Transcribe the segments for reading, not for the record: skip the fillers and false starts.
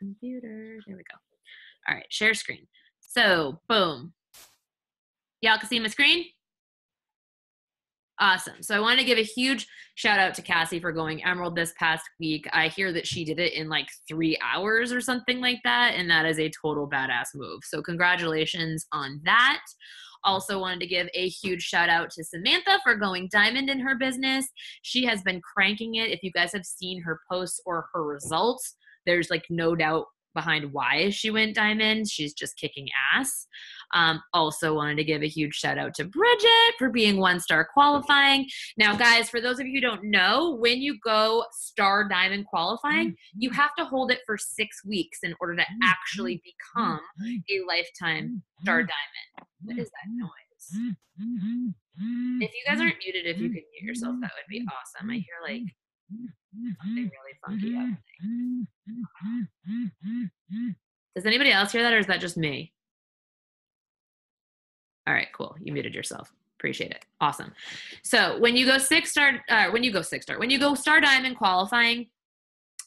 computer. There we go. All right, share screen. So, boom. Y'all can see my screen? Awesome. So I want to give a huge shout out to Cassie for going Emerald this past week. I hear that she did it in like 3 hours or something like that, and that is a total badass move. So congratulations on that. Also wanted to give a huge shout out to Samantha for going diamond in her business. She has been cranking it. If you guys have seen her posts or her results, there's like no doubt behind why she went diamond. She's just kicking ass. Also wanted to give a huge shout out to Bridget for being 1-star qualifying. Now, guys, for those of you who don't know, when you go star diamond qualifying, you have to hold it for 6 weeks in order to actually become a lifetime star diamond. What is that noise? If you guys aren't muted, if you could mute yourself, that would be awesome. I hear like something really funky happening. Does anybody else hear that, or is that just me? All right, cool. You muted yourself. Appreciate it. Awesome. So when you go when you go star diamond qualifying,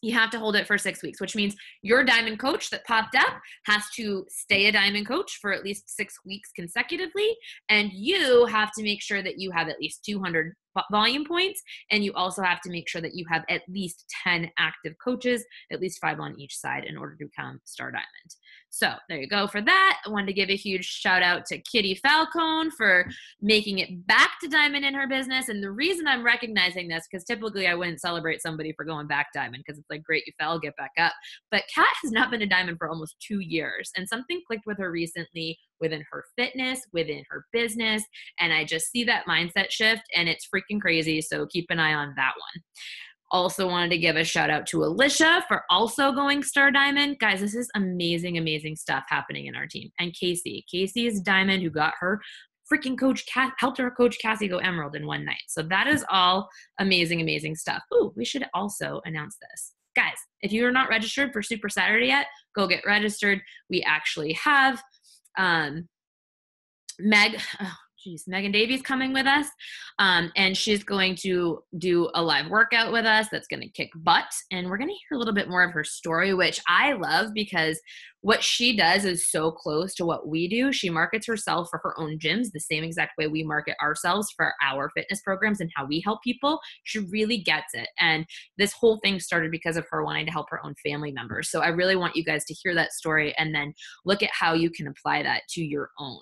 you have to hold it for 6 weeks, which means your diamond coach that popped up has to stay a diamond coach for at least 6 weeks consecutively. And you have to make sure that you have at least 200 volume points. And you also have to make sure that you have at least 10 active coaches, at least 5 on each side in order to become star diamond. So there you go for that. I wanted to give a huge shout out to Kitty Falcone for making it back to diamond in her business. And the reason I'm recognizing this, because typically I wouldn't celebrate somebody for going back diamond because it's like, great, you fell, get back up. But Kat has not been a diamond for almost 2 years. And something clicked with her recently within her fitness, within her business. And I just see that mindset shift and it's freaking crazy. So keep an eye on that one. Also wanted to give a shout out to Alicia for also going star diamond. Guys, this is amazing, amazing stuff happening in our team. And Casey is diamond, who got her freaking coach, helped her coach Cassie go emerald in one night. So that is all amazing, amazing stuff. Ooh, we should also announce this. Guys, if you are not registered for Super Saturday yet, go get registered. We actually have Megan Davies coming with us, and she's going to do a live workout with us that's going to kick butt, and we're going to hear a little bit more of her story, which I love because what she does is so close to what we do. She markets herself for her own gyms the same exact way we market ourselves for our fitness programs and how we help people. She really gets it, and this whole thing started because of her wanting to help her own family members. So I really want you guys to hear that story and then look at how you can apply that to your own.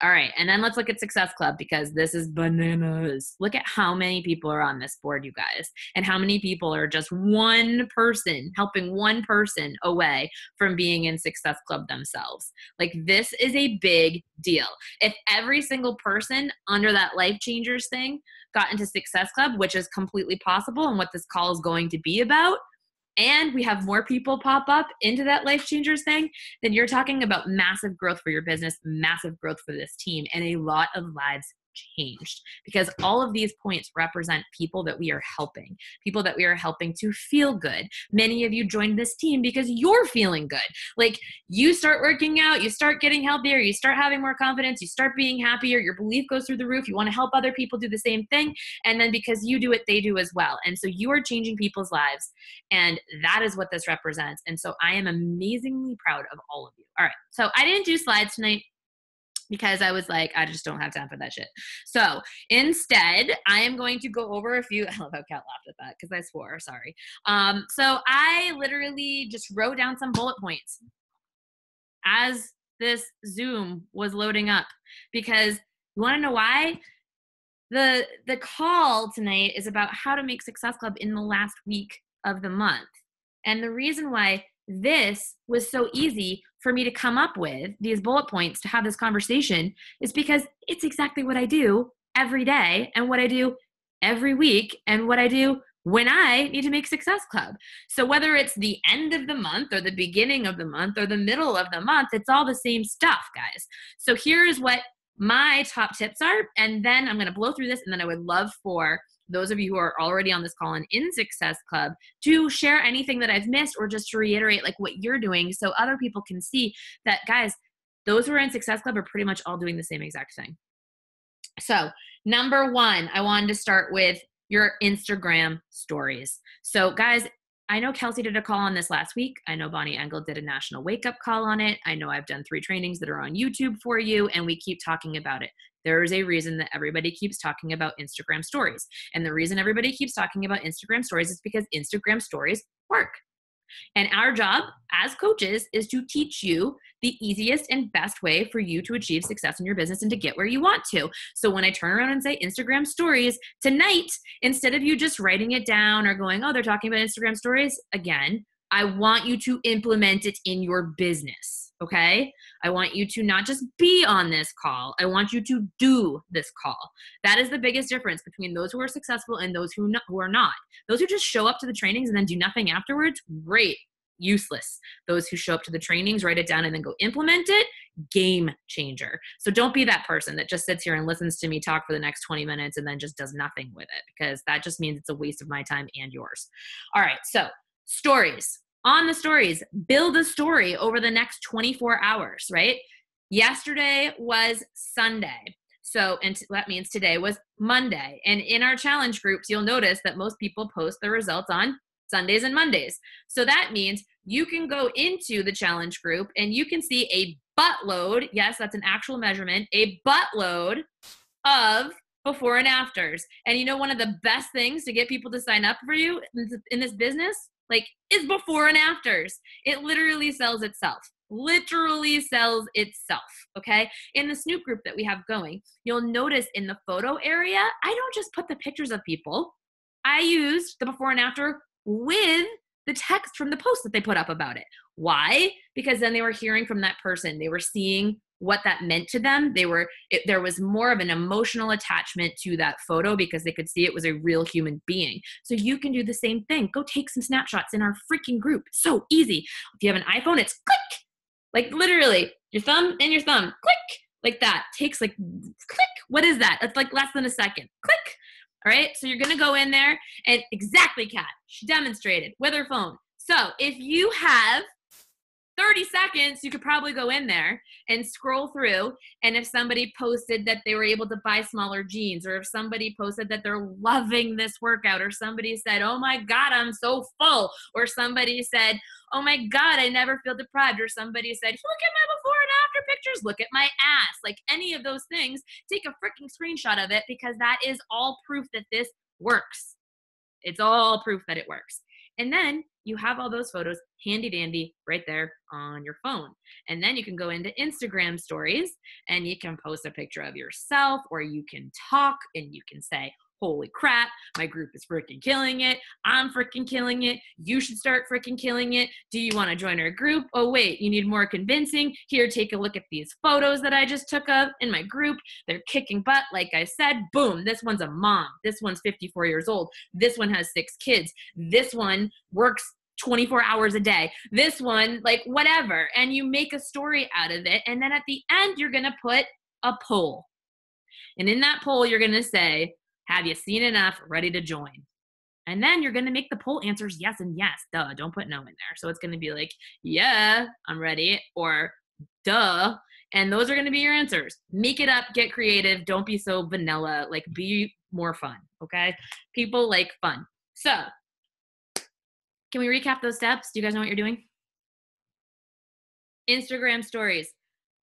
All right, and then let's look at Success Club because this is bananas. Look at how many people are on this board, you guys, and how many people are just one person, helping one person away from being in Success Club themselves. Like, this is a big deal. If every single person under that Life Changers thing got into Success Club, which is completely possible and what this call is going to be about, and we have more people pop up into that Life Changers thing, then you're talking about massive growth for your business, massive growth for this team, and a lot of lives changed because all of these points represent people that we are helping to feel good. Many of you joined this team because you're feeling good. Like, you start working out, you start getting healthier, you start having more confidence, you start being happier, your belief goes through the roof, you want to help other people do the same thing, and then because you do it, they do as well. And so you are changing people's lives, and that is what this represents. And so I am amazingly proud of all of you. All right, so I didn't do slides tonight because I was like, I just don't have time for that shit. So instead, I am going to go over a few, I love how Kat laughed at that because I swore, sorry. So I literally just wrote down some bullet points as this Zoom was loading up because you want to know why? The call tonight is about how to make Success Club in the last week of the month. And the reason why this was so easy for me to come up with these bullet points to have this conversation is because it's exactly what I do every day and what I do every week and what I do when I need to make Success Club. So whether it's the end of the month or the beginning of the month or the middle of the month, it's all the same stuff, guys. So here's what my top tips are, and then I'm going to blow through this, and then I would love for those of you who are already on this call and in Success Club to share anything that I've missed or just to reiterate like what you're doing so other people can see that, guys, those who are in Success Club are pretty much all doing the same exact thing. So number one, I wanted to start with your Instagram stories. So guys, I know Kelsey did a call on this last week. I know Bonnie Engel did a national wake-up call on it. I know I've done 3 trainings that are on YouTube for you, and we keep talking about it. There is a reason that everybody keeps talking about Instagram stories. And the reason everybody keeps talking about Instagram stories is because Instagram stories work. And our job as coaches is to teach you the easiest and best way for you to achieve success in your business and to get where you want to. So when I turn around and say Instagram stories tonight, instead of you just writing it down or going, oh, they're talking about Instagram stories again, I want you to implement it in your business. Okay. I want you to not just be on this call. I want you to do this call. That is the biggest difference between those who are successful and those who are not. Those who just show up to the trainings and then do nothing afterwards, great, useless. Those who show up to the trainings, write it down, and then go implement it, game changer. So don't be that person that just sits here and listens to me talk for the next 20 minutes and then just does nothing with it, because that just means it's a waste of my time and yours. All right, so stories. On the stories, build a story over the next 24 hours, right? Yesterday was Sunday. So, and that means today was Monday. And in our challenge groups, you'll notice that most people post their results on Sundays and Mondays. So that means you can go into the challenge group and you can see a buttload. Yes, that's an actual measurement, a buttload of before and afters. And you know, one of the best things to get people to sign up for you in this business, like, is before and afters. It literally sells itself. Literally sells itself. Okay. In the Snoop group that we have going, you'll notice in the photo area, I don't just put the pictures of people. I used the before and after with the text from the post that they put up about it. Why? Because then they were hearing from that person. They were seeing what that meant to them. There was more of an emotional attachment to that photo because they could see it was a real human being. So you can do the same thing. Go take some snapshots in our freaking group. So easy. If you have an iPhone, it's click. Like literally your thumb and your thumb, click, like that. Takes like click. What is that? It's like less than a second. Click. All right. So you're going to go in there and exactly, Kat, she demonstrated with her phone. So if you have 30 seconds, you could probably go in there and scroll through. And if somebody posted that they were able to buy smaller jeans, or if somebody posted that they're loving this workout, or somebody said, oh my God, I'm so full, or somebody said, oh my God, I never feel deprived, or somebody said, look at my before and after pictures, look at my ass, like any of those things, take a freaking screenshot of it, because that is all proof that this works. It's all proof that it works. And then you have all those photos handy dandy right there on your phone. And then you can go into Instagram stories and you can post a picture of yourself, or you can talk and you can say, holy crap, my group is freaking killing it. I'm freaking killing it. You should start freaking killing it. Do you want to join our group? Oh, wait, you need more convincing. Here, take a look at these photos that I just took of in my group. They're kicking butt. Like I said, boom, this one's a mom. This one's 54 years old. This one has 6 kids. This one works 24 hours a day. This one, like whatever. And you make a story out of it. And then at the end, you're going to put a poll. And in that poll, you're going to say, have you seen enough? Ready to join? And then you're going to make the poll answers yes and yes. Duh. Don't put no in there. So it's going to be like, yeah, I'm ready, or duh. And those are going to be your answers. Make it up. Get creative. Don't be so vanilla. Like, be more fun. Okay? People like fun. So can we recap those steps? Do you guys know what you're doing? Instagram stories.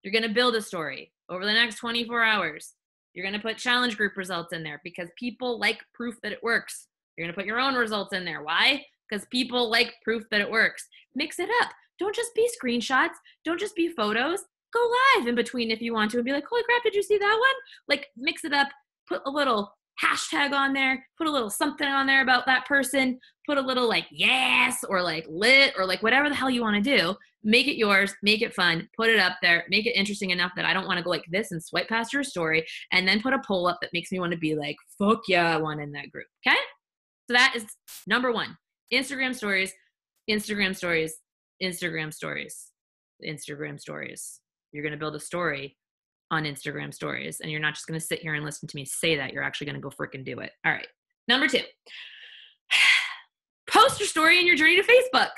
You're going to build a story over the next 24 hours. You're going to put challenge group results in there because people like proof that it works. You're going to put your own results in there. Why? Because people like proof that it works. Mix it up. Don't just be screenshots. Don't just be photos. Go live in between if you want to and be like, holy crap, did you see that one? Like, mix it up. Put a little hashtag on there. Put a little something on there about that person. Put a little like yes or like lit or like whatever the hell you want to do. Make it yours. Make it fun. Put it up there. Make it interesting enough that I don't want to go like this and swipe past your story. And then put a poll up that makes me want to be like, fuck yeah, I want in that group. Okay? So that is number 1. Instagram stories, Instagram stories, Instagram stories, Instagram stories. You're going to build a story on Instagram stories. And you're not just going to sit here and listen to me say that. You're actually going to go freaking do it. All right. Number 2. Post your story in your journey to Facebook.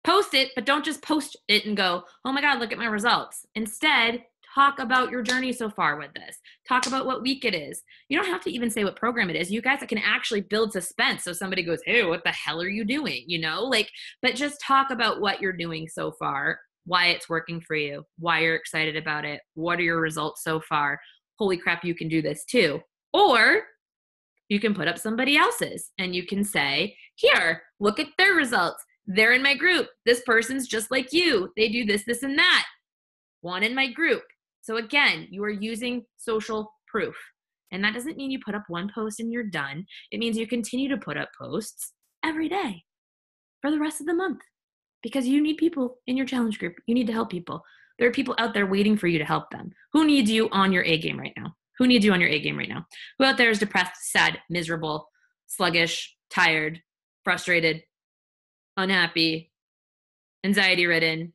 Post it, but don't just post it and go, oh my God, look at my results. Instead, Talk about your journey so far with this. Talk about what week it is. You don't have to even say what program it is. You guys can actually build suspense. So somebody goes, hey, what the hell are you doing? But just talk about what you're doing so far, why it's working for you, why you're excited about it. What are your results so far? Holy crap, you can do this too. Or you can put up somebody else's and you can say, here, look at their results. They're in my group. This person's just like you. They do this, this, and that. One in my group. So again, you are using social proof. And that doesn't mean you put up one post and you're done. It means you continue to put up posts every day for the rest of the month because you need people in your challenge group. You need to help people. There are people out there waiting for you to help them. Who needs you on your A game right now? Who needs you on your A game right now? Who out there is depressed, sad, miserable, sluggish, tired, frustrated, unhappy, anxiety-ridden,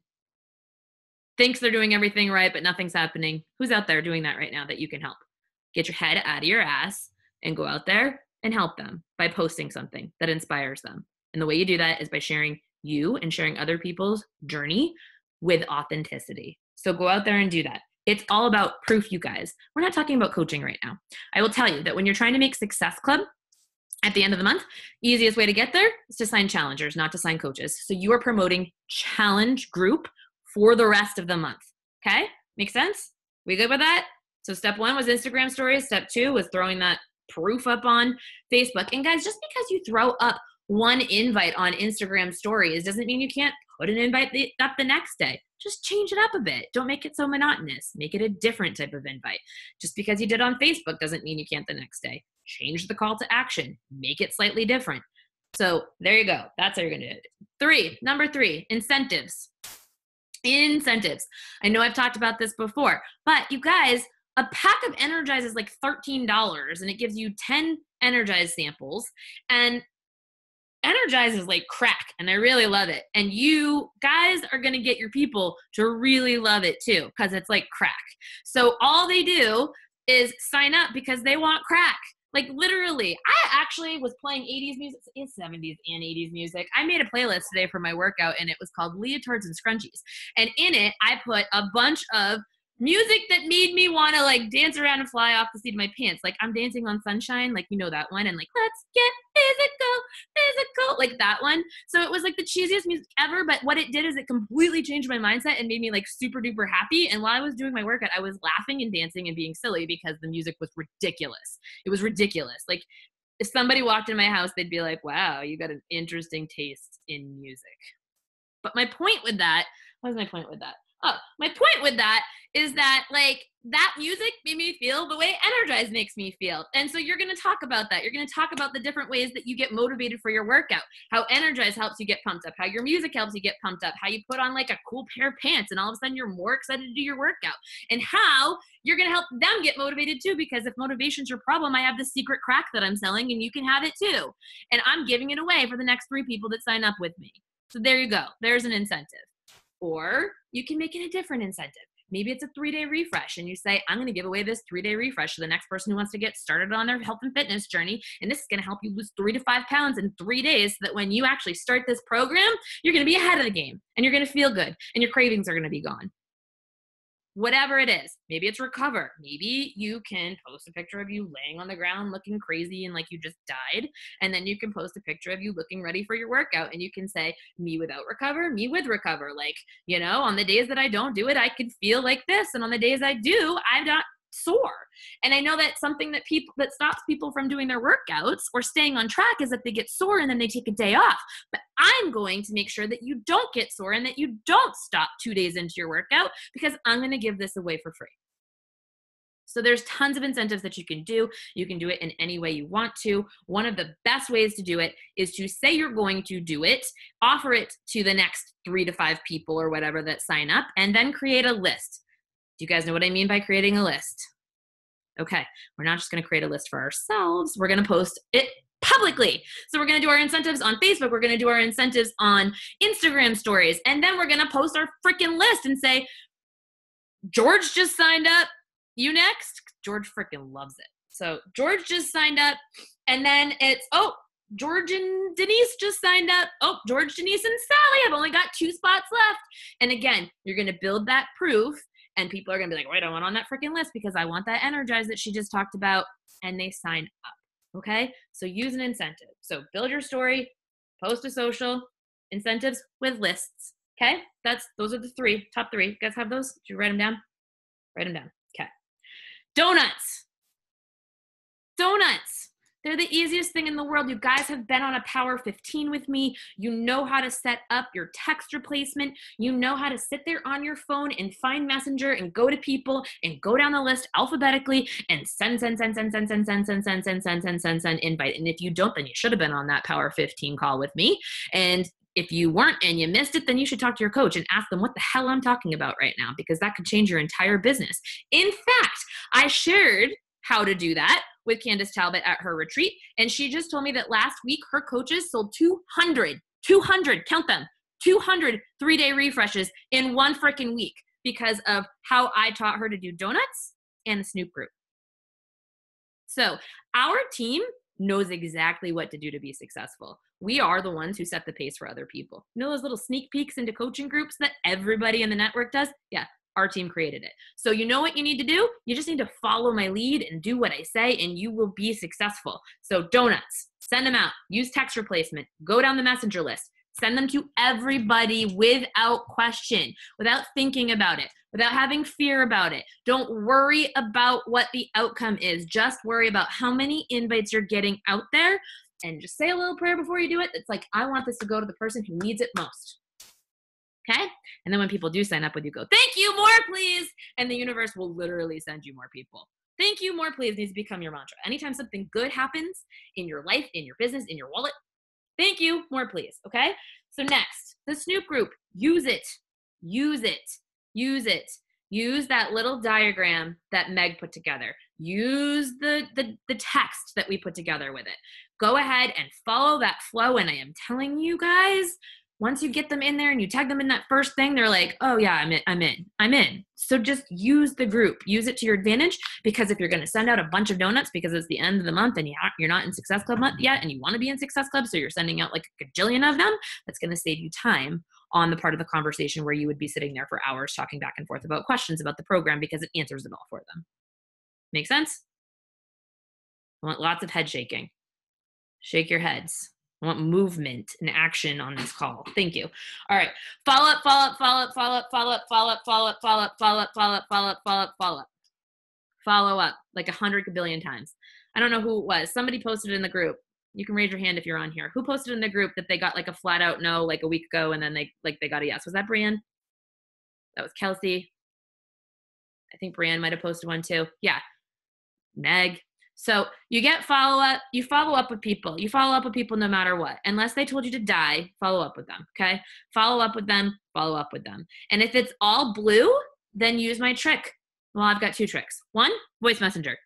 thinks they're doing everything right, but nothing's happening? Who's out there doing that right now that you can help? Get your head out of your ass and go out there and help them by posting something that inspires them. And the way you do that is by sharing you and sharing other people's journey with authenticity. So go out there and do that. It's all about proof, you guys. We're not talking about coaching right now. I will tell you that when you're trying to make Success Club at the end of the month, easiest way to get there is to sign challengers, not to sign coaches. So you are promoting challenge group for the rest of the month. Okay? Make sense? We good with that? So step 1 was Instagram stories. Step 2 was throwing that proof up on Facebook. And guys, just because you throw up one invite on Instagram stories doesn't mean you can't put an invite up the next day. Just change it up a bit. Don't make it so monotonous. Make it a different type of invite. Just because you did on Facebook doesn't mean you can't the next day. Change the call to action. Make it slightly different. So there you go. That's how you're going to do it. Number 3, incentives. Incentives. I know I've talked about this before, but you guys, a pack of Energize is like $13 and it gives you 10 Energize samples, and Energize is like crack and I really love it. And you guys are going to get your people to really love it too because it's like crack. So all they do is sign up because they want crack. Like literally, I actually was playing 80s music, it's 70s and 80s music. I made a playlist today for my workout and it was called Leotards and Scrunchies. And in it, I put a bunch of music that made me want to like dance around and fly off the seat of my pants. Like I'm dancing on Sunshine, like you know that one, and like let's get physical, like that one. So it was like the cheesiest music ever, but what it did is it completely changed my mindset and made me like super duper happy. And while I was doing my workout, I was laughing and dancing and being silly because the music was ridiculous. It was ridiculous. Like if somebody walked in my house, they'd be like, wow, you got an interesting taste in music. But my point with that, what was my point with that? Oh, my point with that is that like that music made me feel the way Energize makes me feel. And so you're going to talk about that. You're going to talk about the different ways that you get motivated for your workout, how Energize helps you get pumped up, how your music helps you get pumped up, how you put on like a cool pair of pants and all of a sudden you're more excited to do your workout, and how you're going to help them get motivated too, because if motivation's your problem, I have this secret crack that I'm selling and you can have it too. And I'm giving it away for the next 3 people that sign up with me. So there you go. There's an incentive. Or you can make it a different incentive. Maybe it's a 3-day refresh and you say, I'm going to give away this 3-day refresh to the next person who wants to get started on their health and fitness journey. And this is going to help you lose 3 to 5 pounds in 3 days so that when you actually start this program, you're going to be ahead of the game and you're going to feel good and your cravings are going to be gone. Whatever it is, maybe it's recover. Maybe you can post a picture of you laying on the ground looking crazy and like you just died. And then you can post a picture of you looking ready for your workout. And you can say, me without recover, me with recover. Like, you know, on the days that I don't do it, I can feel like this. And on the days I do, I'm not sore. And I know that something that stops people from doing their workouts or staying on track is that they get sore and then they take a day off. But I'm going to make sure that you don't get sore and that you don't stop 2 days into your workout because I'm going to give this away for free. So there's tons of incentives that you can do. You can do it in any way you want to. One of the best ways to do it is to say you're going to do it, offer it to the next 3 to 5 people or whatever that sign up, and then create a list. Do you guys know what I mean by creating a list? Okay, we're not just going to create a list for ourselves. We're going to post it publicly. So we're going to do our incentives on Facebook. We're going to do our incentives on Instagram stories. And then we're going to post our freaking list and say, George just signed up. You next? George freaking loves it. So George just signed up. And then it's, oh, George and Denise just signed up. Oh, George, Denise, and Sally. I've only got 2 spots left. And again, you're going to build that proof. And people are going to be like, wait, I want on that freaking list because I want that energize that she just talked about. And they sign up. Okay. So use an incentive. So build your story, post to social, incentives with lists. Okay. Those are the top three. You guys have those? Did you write them down? Write them down. Okay. Donuts. They're the easiest thing in the world. You guys have been on a Power 15 with me. You know how to set up your text replacement. You know how to sit there on your phone and find Messenger and go to people and go down the list alphabetically and send invite. And if you don't, then you should have been on that Power 15 call with me. And if you weren't and you missed it, then you should talk to your coach and ask them what the hell I'm talking about right now, because that could change your entire business. In fact, I shared how to do that with Candace Talbot at her retreat. And she just told me that last week, her coaches sold 200, count them, 200 3-day refreshes in one freaking week because of how I taught her to do donuts and the Snoop group. So our team knows exactly what to do to be successful. We are the ones who set the pace for other people. You know those little sneak peeks into coaching groups that everybody in the network does? Yeah. Our team created it. So you know what you need to do? You just need to follow my lead and do what I say, and you will be successful. So donuts, send them out. Use text replacement. Go down the messenger list. Send them to everybody without question, without thinking about it, without having fear about it. Don't worry about what the outcome is. Just worry about how many invites you're getting out there, and just say a little prayer before you do it. It's like, I want this to go to the person who needs it most. Okay? And then when people do sign up with you, go, thank you, more please. And the universe will literally send you more people. Thank you, more please needs to become your mantra. Anytime something good happens in your life, in your business, in your wallet, thank you, more please. Okay? So next, the Snoop group, use it. Use that little diagram that Meg put together. Use the text that we put together with it. Go ahead and follow that flow. And I am telling you guys, once you get them in there and you tag them in that first thing, they're like, oh yeah, I'm in. So just use the group, use it to your advantage, because if you're going to send out a bunch of donuts because it's the end of the month and you're not in Success Club yet and you want to be in Success Club, so you're sending out like a gajillion of them, that's going to save you time on the part of the conversation where you would be sitting there for hours talking back and forth about questions about the program, because it answers it all for them. Make sense? I want lots of head shaking. Shake your heads. I want movement and action on this call. Thank you. All right. Follow up like 100 billion times. I don't know who it was. Somebody posted in the group. You can raise your hand if you're on here. Who posted in the group that they got like a flat out no like a week ago and then they got a yes? Was that Brianne? That was Kelsey. I think Brianne might have posted one too. Yeah. Meg. So you get follow-up, you follow up with people. You follow up with people no matter what. Unless they told you to die, follow up with them, okay? Follow up with them. And if it's all blue, then use my trick. Well, I've got 2 tricks. 1, voice messenger.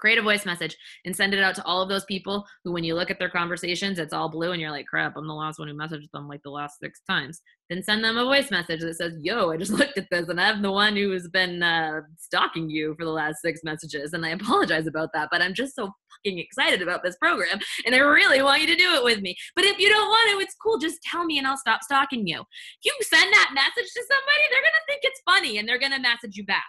Create a voice message and send it out to all of those people who, when you look at their conversations, it's all blue and you're like, crap, I'm the last one who messaged them like the last 6 times. Then send them a voice message that says, yo, I just looked at this and I'm the one who has been stalking you for the last 6 messages. And I apologize about that, but I'm just so fucking excited about this program and I really want you to do it with me. But if you don't want to, it's cool. Just tell me and I'll stop stalking you. If you send that message to somebody, they're going to think it's funny and they're going to message you back.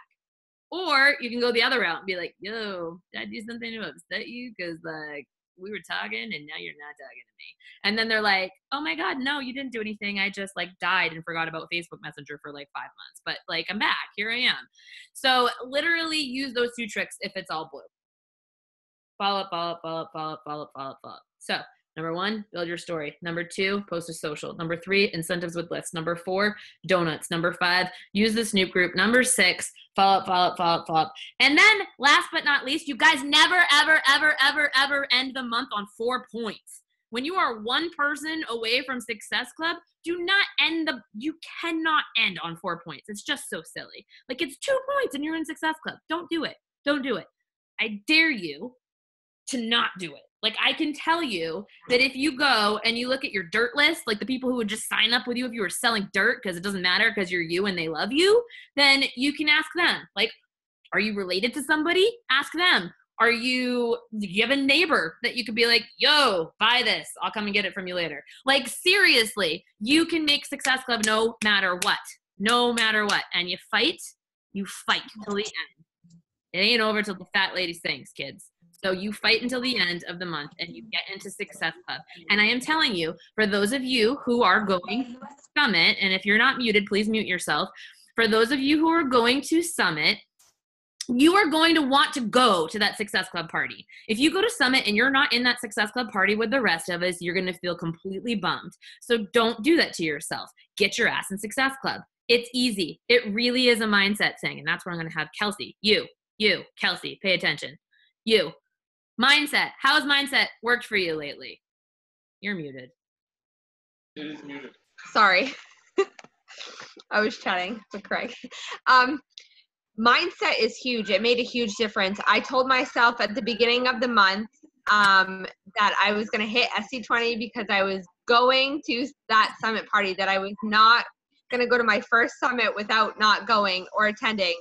Or you can go the other route and be like, yo, did I do something to upset you? Because, like, we were talking and now you're not talking to me. And then they're like, oh, my God, no, you didn't do anything. I just, like, died and forgot about Facebook Messenger for, like, 5 months. But, like, I'm back. Here I am. So literally use those 2 tricks if it's all blue. Follow up. So number 1, build your story. Number 2, post to social. Number 3, incentives with lists. Number 4, donuts. Number 5, use the Snoop group. Number 6, follow up. And then last but not least, you guys never, ever end the month on 4 points. When you are 1 person away from Success Club, you cannot end on 4 points. It's just so silly. Like, it's 2 points and you're in Success Club. Don't do it. I dare you to not do it. Like, I can tell you that if you go and you look at your dirt list, like the people who would just sign up with you if you were selling dirt because it doesn't matter because you're you and they love you, then you can ask them, like, are you related to somebody? Ask them. Do you have a neighbor that you could be like, yo, buy this. I'll come and get it from you later. Like, seriously, you can make Success Club no matter what. And you fight You fight till the end. It ain't over till the fat lady sings, kids. So you fight until the end of the month and you get into Success Club. And I am telling you, for those of you who are going to Summit, and if you're not muted, please mute yourself. For those of you who are going to Summit, you are going to want to go to that Success Club party. If you go to Summit and you're not in that Success Club party with the rest of us, you're going to feel completely bummed. So don't do that to yourself. Get your ass in Success Club. It's easy. It really is a mindset thing. And that's where I'm going to have Kelsey. You, Kelsey, pay attention. You. Mindset. How has mindset worked for you lately? You're muted. It is muted. Sorry. I was chatting with Craig. Mindset is huge. It made a huge difference. I told myself at the beginning of the month that I was going to hit SC20 because I was going to that summit party, that I was not going to go to my first summit without not going or attending.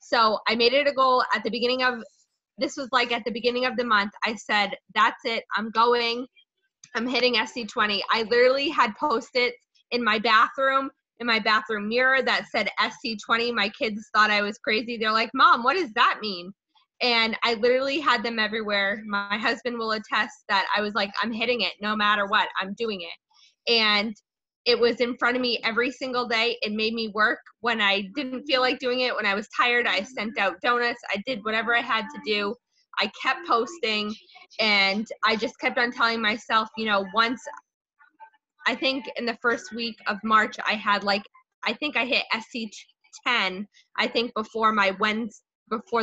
So I made it a goal at the beginning of, this was like at the beginning of the month. I said, that's it. I'm going. I'm hitting SC20. I literally had Post-its in my bathroom mirror that said SC20. My kids thought I was crazy. They're like, Mom, what does that mean? And I literally had them everywhere. My husband will attest that I was like, I'm hitting it no matter what. I'm doing it. And it was in front of me every single day. It made me work when I didn't feel like doing it. When I was tired, I sent out donuts. I did whatever I had to do. I kept posting, and I just kept on telling myself, once, I think in the first week of March, I think I hit SC10, I think before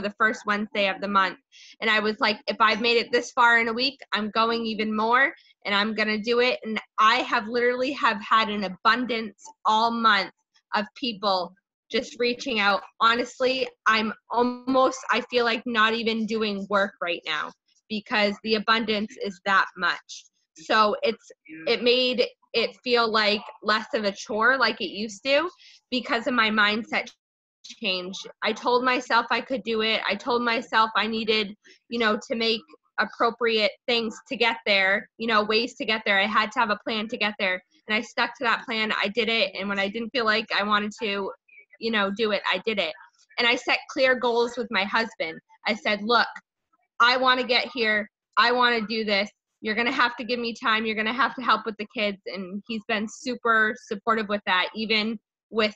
the first Wednesday of the month. And I was like, if I've made it this far in a week, I'm going even more, and I'm going to do it. And I have literally had an abundance all month of people just reaching out. Honestly, I feel like not even doing work right now because the abundance is that much. So it made it feel like less of a chore like it used to because of my mindset change. I told myself I could do it. I told myself I needed, to make appropriate things to get there, ways to get there. I had to have a plan to get there. And I stuck to that plan. I did it. And when I didn't feel like I wanted to, do it, I did it. And I set clear goals with my husband. I said, look, I want to get here. I want to do this. You're going to have to give me time. You're going to have to help with the kids. And he's been super supportive with that, even with,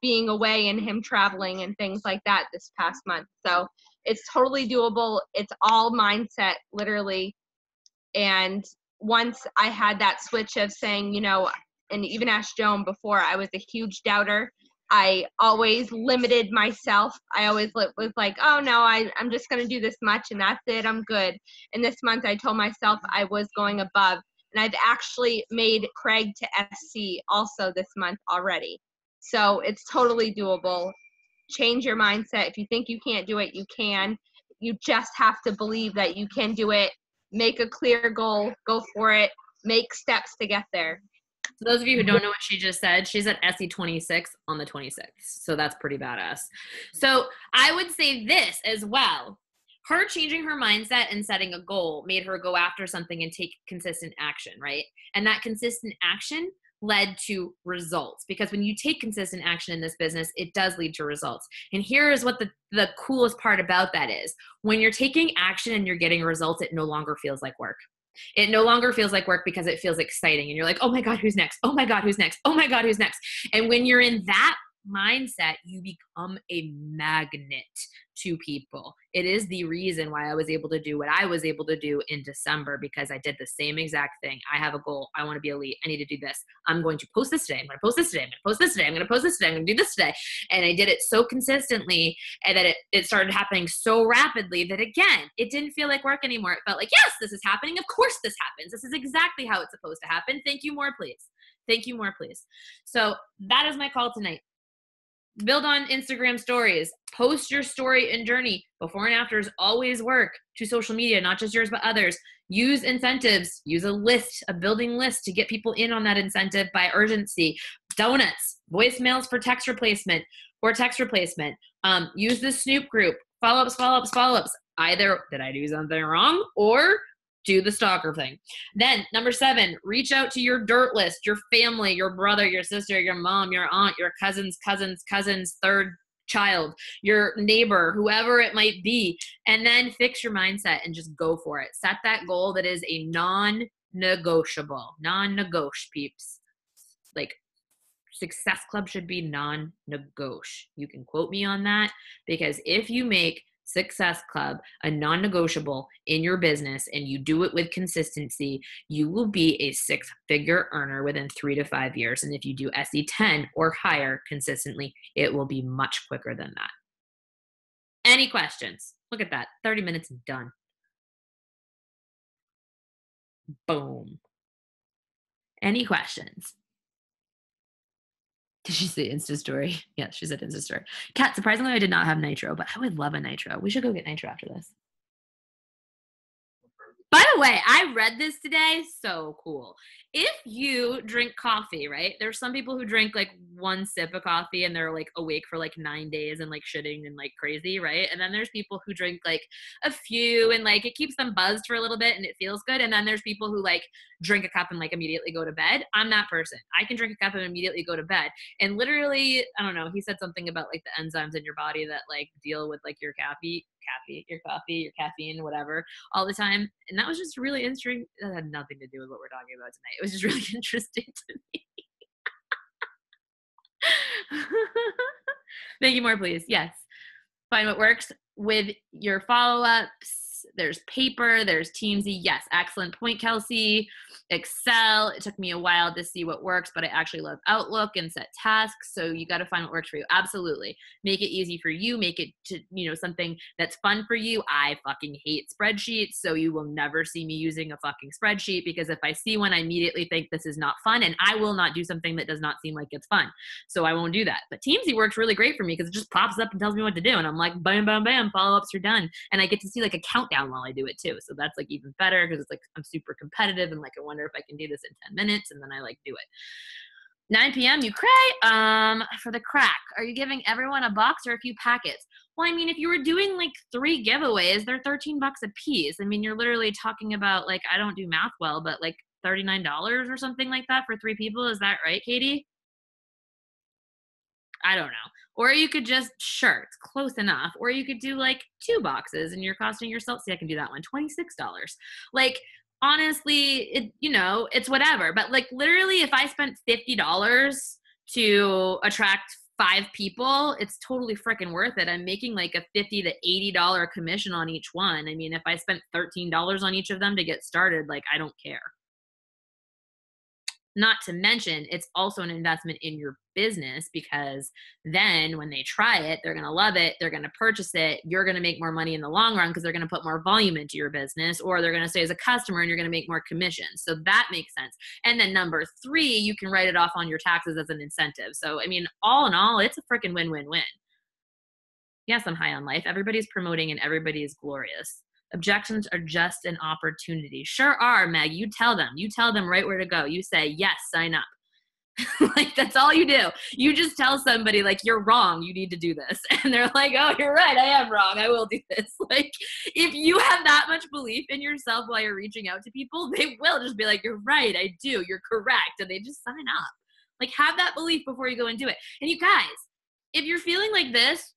being away and him traveling and things like that this past month. So it's totally doable. It's all mindset, literally. And once I had that switch of saying, and even asked Joan before, I was a huge doubter. I always limited myself. I always was like, oh no, I'm just going to do this much and that's it. I'm good. And this month I told myself I was going above. And I've actually made Craig to SC also this month already. So it's totally doable. Change your mindset. If you think you can't do it, you can. You just have to believe that you can do it. Make a clear goal. Go for it. Make steps to get there. So those of you who don't know what she just said, she's at SE26 on the 26th. So that's pretty badass. So I would say this as well. Her changing her mindset and setting a goal made her go after something and take consistent action, right? And that consistent action led to results, because when you take consistent action in this business, it does lead to results. And here is what the coolest part about that is. When you're taking action and you're getting results, it no longer feels like work. It no longer feels like work because it feels exciting. And you're like, oh my God, who's next? Oh my God, who's next? Oh my God, who's next? And when you're in that mindset, you become a magnet to people. It is the reason why I was able to do what I was able to do in December, because I did the same exact thing. I have a goal. I want to be elite. I need to do this. I'm going to post this today. I'm going to post this today. I'm going to post this today. I'm going to post this today. I'm going to do this today. And I did it so consistently, and that it started happening so rapidly that, again, it didn't feel like work anymore. It felt like, yes, this is happening. Of course this happens. This is exactly how it's supposed to happen. Thank you more, please. Thank you more, please. So that is my call tonight. Build on Instagram stories. Post your story and journey. Before and afters always work to social media, not just yours, but others. Use incentives. Use a building list to get people in on that incentive by urgency. Donuts, voicemails for text replacement or text replacement. Use the Snoop group. Follow-ups. Either did I do something wrong, or do the stalker thing. Then number 7, reach out to your dirt list, your family, your brother, your sister, your mom, your aunt, your cousins, third child, your neighbor, whoever it might be, and then fix your mindset and just go for it. Set that goal that is a non-negotiable, peeps. Like, Success Club should be non-negotiable. You can quote me on that, because if you make Success Club a non-negotiable in your business and you do it with consistency, you will be a 6-figure earner within 3 to 5 years. And if you do SE10 or higher consistently, it will be much quicker than that. Any questions? Look at that. 30 minutes and done. Boom. Any questions? Did she say Insta story? Yeah, she said Insta story. Kat, surprisingly, I did not have nitro, but I would love a nitro. We should go get nitro after this. By the way, I read this today. So cool. If you drink coffee, right? There's some people who drink like 1 sip of coffee and they're like awake for like 9 days and like shitting and like crazy, right? And then there's people who drink like a few and like it keeps them buzzed for a little bit and it feels good. And then there's people who like drink a cup and like immediately go to bed. I'm that person. I can drink a cup and immediately go to bed. And literally, I don't know, he said something about like the enzymes in your body that like deal with like your your caffeine, whatever, all the time. And that was just really interesting. That had nothing to do with what we're talking about tonight. It was just really interesting to me. Thank you more, please. Yes. Find what works with your follow-ups. There's paper, there's Teamsy. Yes, excellent point, Kelsey. Excel. It took me a while to see what works, but I actually love Outlook and set tasks. So you got to find what works for you. Absolutely. Make it easy for you. Make it to, something that's fun for you. I fucking hate spreadsheets. So you will never see me using a fucking spreadsheet, because if I see one, I immediately think this is not fun, and I will not do something that does not seem like it's fun. So I won't do that. But Teamsy works really great for me because it just pops up and tells me what to do. And I'm like, bam, bam, bam, follow-ups are done. And I get to see like a countdown while I do it too. So that's like even better, because it's like I'm super competitive and like I wonder if I can do this in 10 minutes, and then I like do it. 9 p.m. you cray. For the crack, are you giving everyone a box or a few packets? Well, I mean, if you were doing like 3 giveaways, they're $13 a piece. I mean, you're literally talking about like, I don't do math well, but like $39 or something like that for 3 people. Is that right, Katie? I don't know. Or you could just, sure, it's close enough. Or you could do like 2 boxes and you're costing yourself, see, I can do that one, $26. Like, honestly, it's whatever. But like literally, if I spent $50 to attract 5 people, it's totally freaking worth it. I'm making like a $50 to $80 commission on each one. I mean, if I spent $13 on each of them to get started, like, I don't care. Not to mention, it's also an investment in your business, because then when they try it, they're going to love it. They're going to purchase it. You're going to make more money in the long run because they're going to put more volume into your business, or they're going to stay as a customer and you're going to make more commissions. So that makes sense. And then number 3, you can write it off on your taxes as an incentive. So, I mean, all in all, it's a freaking win-win-win. Yes, I'm high on life. Everybody's promoting and everybody is glorious. Objections are just an opportunity. Sure are, Meg. You tell them right where to go. You say, yes, sign up. Like, that's all you do. You just tell somebody like, you're wrong, you need to do this. And they're like, oh, you're right, I am wrong, I will do this. Like, if you have that much belief in yourself while you're reaching out to people, they will just be like, you're right, I do, you're correct. And they just sign up. Like, have that belief before you go and do it. And you guys, if you're feeling like this,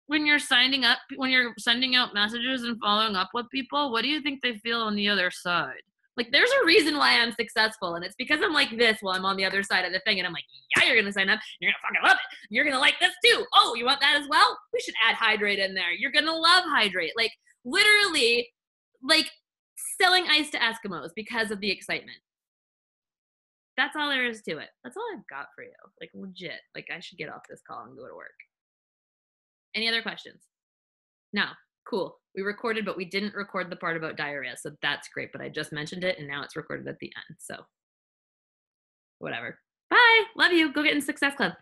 when you're signing up, when you're sending out messages and following up with people, what do you think they feel on the other side? Like, there's a reason why I'm successful, and it's because I'm like this while I'm on the other side of the thing, and I'm like, yeah, you're going to sign up. You're going to fucking love it. You're going to like this too. Oh, you want that as well? We should add Hydrate in there. You're going to love Hydrate. Like, literally, like, selling ice to Eskimos because of the excitement. That's all there is to it. That's all I've got for you. Like, legit. Like, I should get off this call and go to work. Any other questions? No. Cool. We recorded, but we didn't record the part about diarrhea. So that's great. But I just mentioned it and now it's recorded at the end. So whatever. Bye. Love you. Go get in Success Club.